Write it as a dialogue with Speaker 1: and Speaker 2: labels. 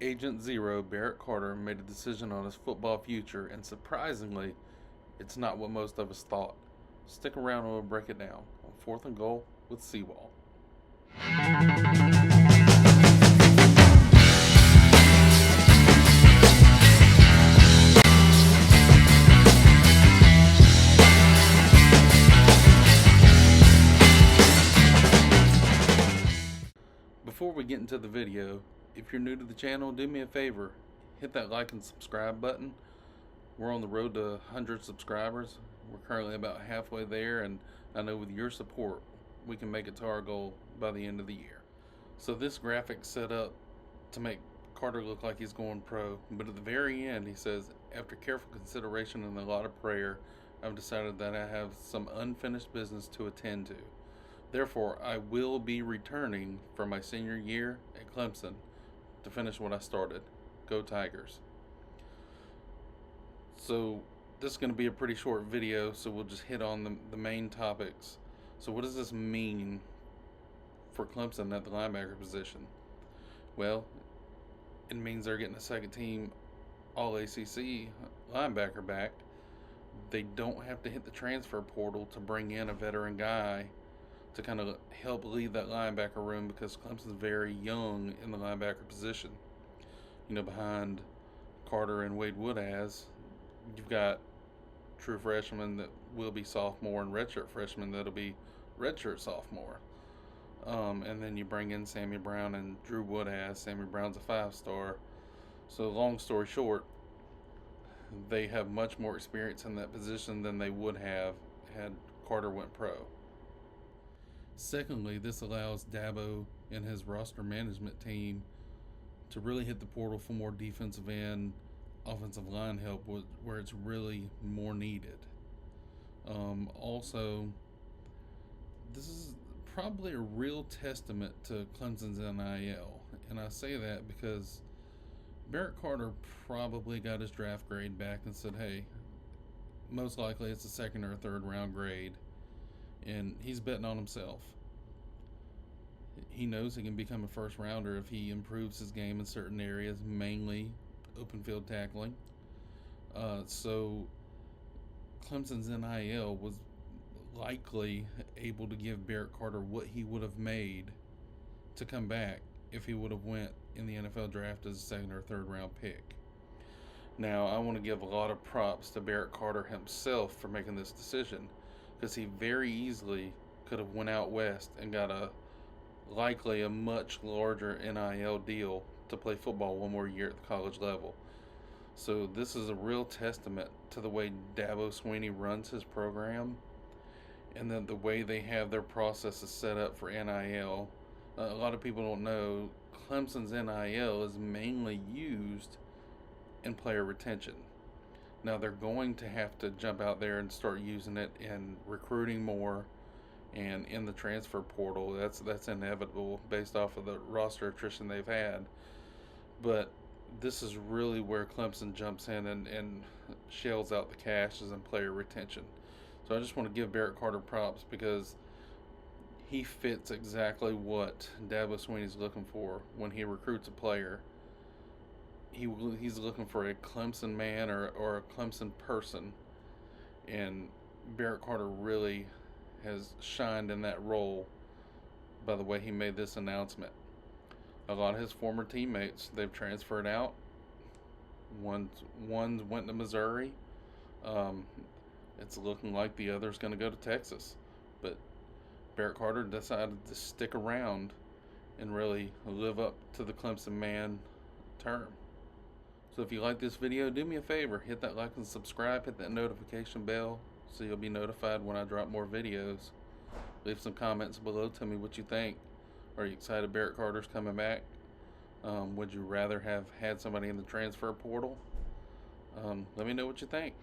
Speaker 1: Agent Zero, Barrett Carter, made a decision on his football future, and surprisingly, it's not what most of us thought. Stick around and we'll break it down on Fourth and Goal with C-Walt. Before we get into the video, if you're new to the channel, do me a favor, hit that like and subscribe button. We're on the road to 100 subscribers. We're currently about halfway there, and I know with your support, we can make it to our goal by the end of the year. So this graphic's set up to make Carter look like he's going pro, but at the very end he says, after careful consideration and a lot of prayer, I've decided that I have some unfinished business to attend to. Therefore, I will be returning for my senior year at Clemson to finish what I started. Go Tigers. So this is going to be a pretty short video, so we'll just hit on the main topics. So what does this mean for Clemson at the linebacker position? Well, it means they're getting a second team All-ACC linebacker back. They don't have to hit the transfer portal to bring in a veteran guy to kind of help lead that linebacker room, because Clemson's very young in the linebacker position. You know, behind Carter and Wade Woodaz, you've got true freshmen that will be sophomore and redshirt freshmen that'll be redshirt sophomore. And then you bring in Sammy Brown and Drew Woodaz. Sammy Brown's a 5-star. So long story short, they have much more experience in that position than they would have had Carter went pro. Secondly, this allows Dabo and his roster management team to really hit the portal for more defensive end, offensive line help where it's really more needed. Also, this is probably a real testament to Clemson's NIL, and I say that because Barrett Carter probably got his draft grade back and said, hey, most likely it's a second or third round grade, and he's betting on himself. He knows he can become a first rounder if he improves his game in certain areas, mainly open field tackling. So Clemson's NIL was likely able to give Barrett Carter what he would have made to come back if he would have went in the NFL draft as a second or third round pick. Now, I want to give a lot of props to Barrett Carter himself for making this decision, because he very easily could have went out west and got likely a much larger NIL deal to play football one more year at the college level. So this is a real testament to the way Dabo Swinney runs his program, and then the way they have their processes set up for NIL. A lot of people don't know Clemson's NIL is mainly used in player retention. Now they're going to have to jump out there and start using it in recruiting more and in the transfer portal. That's inevitable based off of the roster attrition they've had. But this is really where Clemson jumps in and shells out the cash as in player retention. So I just want to give Barrett Carter props, because he fits exactly what Dabo Swinney's looking for when he recruits a player. He's looking for a Clemson man or a Clemson person, and Barrett Carter really has shined in that role by the way he made this announcement. A lot of his former teammates, they've transferred out. One went to Missouri. It's looking like the other's going to go to Texas. But Barrett Carter decided to stick around and really live up to the Clemson man term. So if you like this video, do me a favor, hit that like and subscribe, hit that notification bell so you'll be notified when I drop more videos. Leave some comments below, tell me what you think. Are you excited Barrett Carter's coming back? Would you rather have had somebody in the transfer portal? Let me know what you think.